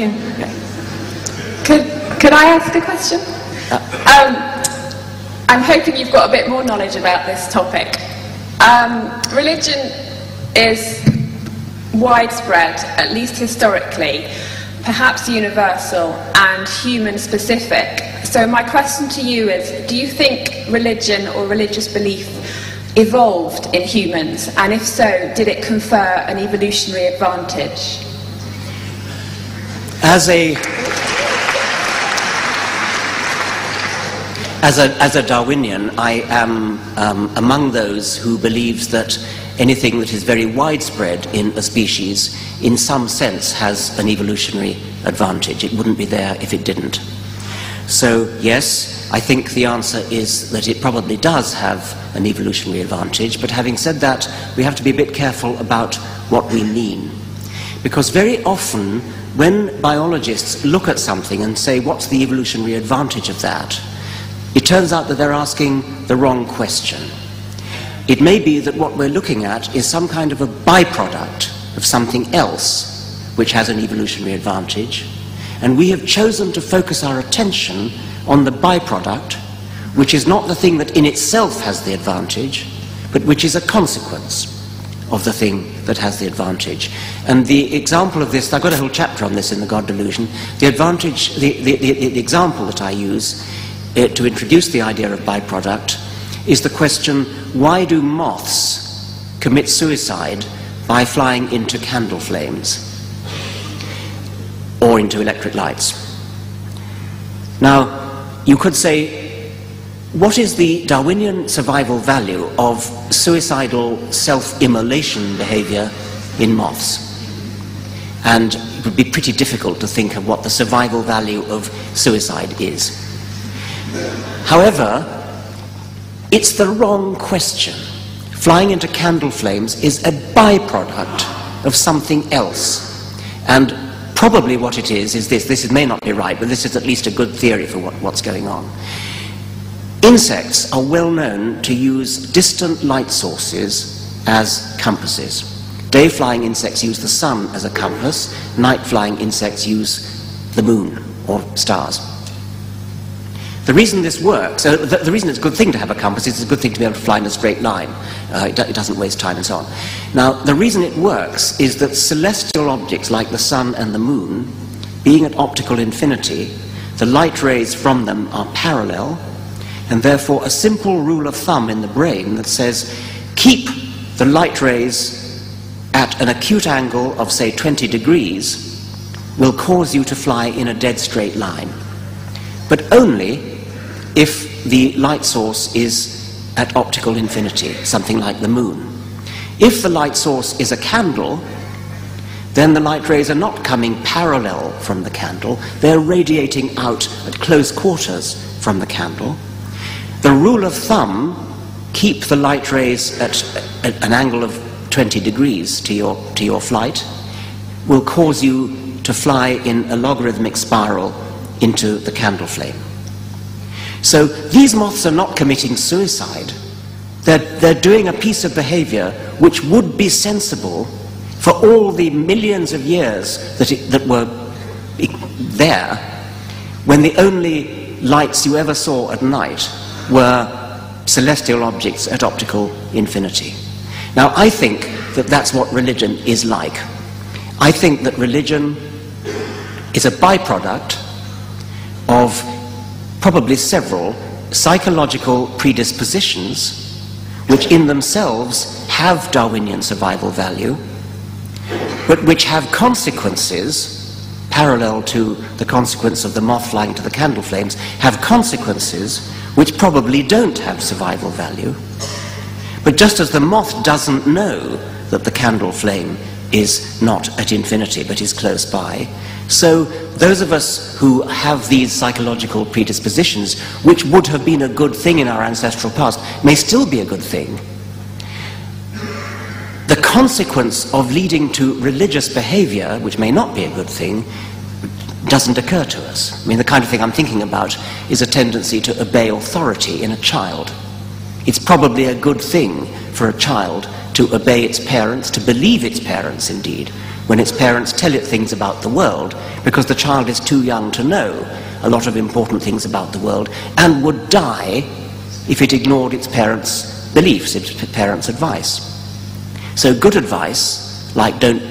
Okay. Could I ask a question? I'm hoping you've got a bit more knowledge about this topic. Religion is widespread, at least historically, perhaps universal and human-specific. So my question to you is, do you think religion or religious belief evolved in humans? And if so, did it confer an evolutionary advantage? As a Darwinian, I am among those who believes that anything that is very widespread in a species, in some sense, has an evolutionary advantage. It wouldn't be there if it didn't. So, yes, I think the answer is that it probably does have an evolutionary advantage, but having said that, we have to be a bit careful about what we mean. Because very often, when biologists look at something and say, what's the evolutionary advantage of that? It turns out that they're asking the wrong question. It may be that what we're looking at is some kind of a byproduct of something else which has an evolutionary advantage, and we have chosen to focus our attention on the byproduct, which is not the thing that in itself has the advantage, but which is a consequence of the thing that has the advantage. And the example of this, I've got a whole chapter on this in the God Delusion, the example that I use to introduce the idea of byproduct is the question, why do moths commit suicide by flying into candle flames or into electric lights? Now, you could say, what is the Darwinian survival value of suicidal self-immolation behavior in moths? And it would be pretty difficult to think of what the survival value of suicide is. However, it's the wrong question. Flying into candle flames is a byproduct of something else. And probably what it is this may not be right, but this is at least a good theory for what's going on. Insects are well known to use distant light sources as compasses. Day-flying insects use the sun as a compass. Night-flying insects use the moon or stars. The reason this works, the reason it's a good thing to have a compass is it's a good thing to be able to fly in a straight line. It doesn't waste time and so on. Now, the reason it works is that celestial objects like the sun and the moon, being at optical infinity, the light rays from them are parallel, and therefore a simple rule of thumb in the brain that says, keep the light rays at an acute angle of, say, 20 degrees, will cause you to fly in a dead straight line. But only if the light source is at optical infinity, something like the moon. If the light source is a candle, then the light rays are not coming parallel from the candle, they're radiating out at close quarters from the candle. The rule of thumb, keep the light rays at an angle of 20 degrees to your flight, will cause you to fly in a logarithmic spiral into the candle flame. So these moths are not committing suicide. They're doing a piece of behavior which would be sensible for all the millions of years that were there, when the only lights you ever saw at night were celestial objects at optical infinity. Now, I think that that's what religion is like. I think that religion is a byproduct of probably several psychological predispositions which in themselves have Darwinian survival value, but which have consequences parallel to the consequence of the moth flying to the candle flames, have consequences which probably don't have survival value. But just as the moth doesn't know that the candle flame is not at infinity but is close by, so those of us who have these psychological predispositions, which would have been a good thing in our ancestral past, may still be a good thing. The consequence of leading to religious behavior, which may not be a good thing, doesn't occur to us. I mean, the kind of thing I'm thinking about is a tendency to obey authority in a child. It's probably a good thing for a child to obey its parents, to believe its parents indeed, when its parents tell it things about the world, because the child is too young to know a lot of important things about the world, and would die if it ignored its parents' beliefs, its parents' advice. So good advice, like don't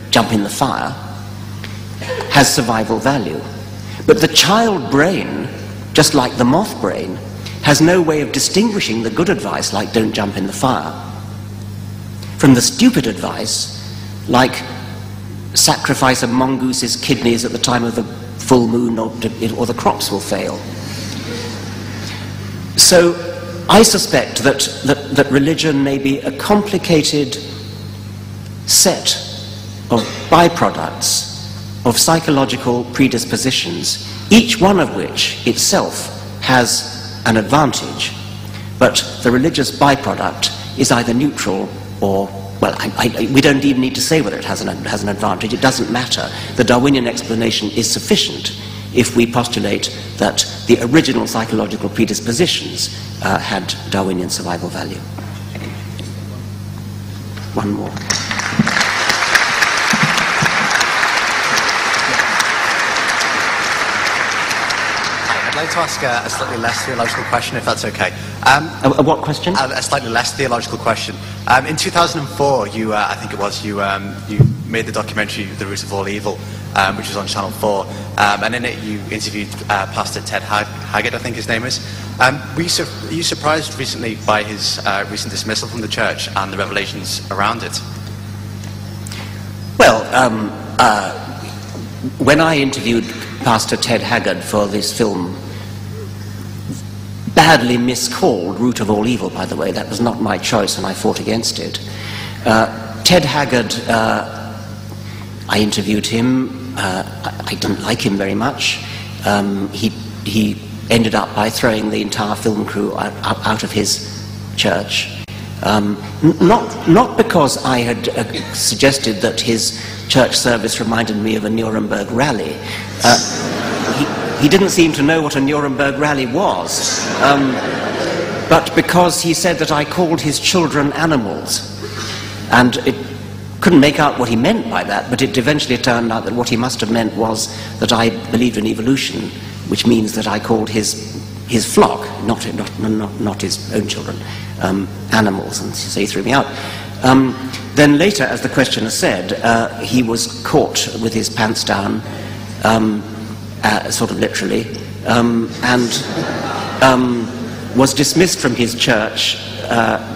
jump in the fire, has survival value. But the child brain, just like the moth brain, has no way of distinguishing the good advice, like don't jump in the fire, from the stupid advice, like sacrifice a mongoose's kidneys at the time of the full moon, or the crops will fail. So I suspect that religion may be a complicated set of byproducts of psychological predispositions, each one of which itself has an advantage, but the religious byproduct is either neutral or, well, we don't even need to say whether it has an advantage. It doesn't matter. The Darwinian explanation is sufficient if we postulate that the original psychological predispositions had Darwinian survival value. One more. I'd like to ask a slightly less theological question, if that's okay. What question? A slightly less theological question. In 2004, I think it was, you made the documentary The Root of All Evil, which was on Channel 4, and in it you interviewed Pastor Ted Haggard, I think his name is. Were you surprised recently by his recent dismissal from the church and the revelations around it? Well, when I interviewed Pastor Ted Haggard for this film, badly miscalled Root of All Evil, by the way, that was not my choice and I fought against it. Ted Haggard, I interviewed him. I didn't like him very much. He ended up by throwing the entire film crew out of his church. Not because I had suggested that his church service reminded me of a Nuremberg rally. He didn't seem to know what a Nuremberg rally was, but because he said that I called his children animals. And it couldn't make out what he meant by that, but it eventually turned out that what he must have meant was that I believed in evolution, which means that I called his flock, not his own children, animals, and so he threw me out. Then later, as the questioner said, he was caught with his pants down, sort of literally, and was dismissed from his church,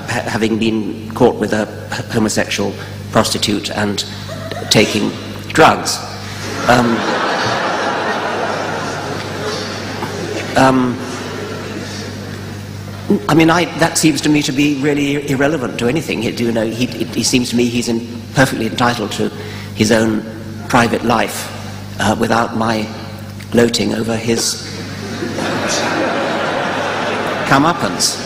having been caught with a homosexual prostitute and taking drugs. I mean, that seems to me to be really irrelevant to anything. He seems to me he's perfectly entitled to his own private life without my gloating over his comeuppance.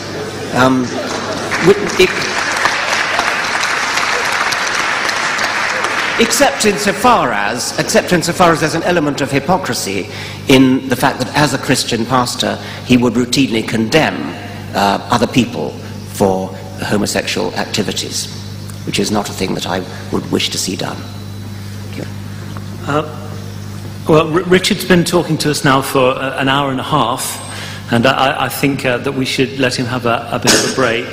Except insofar as there's an element of hypocrisy in the fact that as a Christian pastor he would routinely condemn other people for homosexual activities, which is not a thing that I would wish to see done. Well, Richard's been talking to us now for an hour and a half, and I think that we should let him have a bit of a break.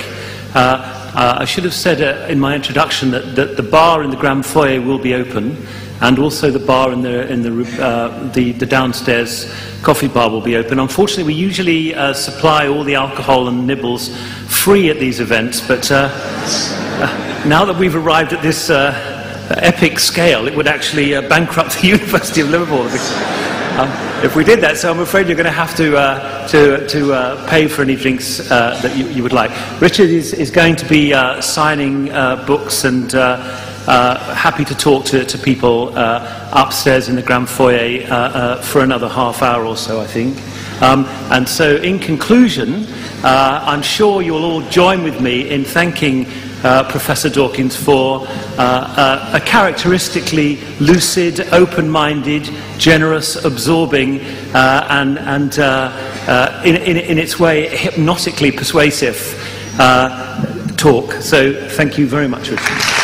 I should have said in my introduction that the bar in the grand foyer will be open, and also the bar in the downstairs coffee bar will be open. Unfortunately, we usually supply all the alcohol and nibbles free at these events, but now that we've arrived at this epic scale, it would actually bankrupt the University of Liverpool if we did that. So I'm afraid you're going to have to pay for any drinks that you would like. Richard is going to be signing books and happy to talk to people upstairs in the grand foyer for another half hour or so, I think. And so in conclusion, I'm sure you'll all join with me in thanking Professor Dawkins for a characteristically lucid, open-minded, generous, absorbing, and in its way hypnotically persuasive talk. So thank you very much, Richard.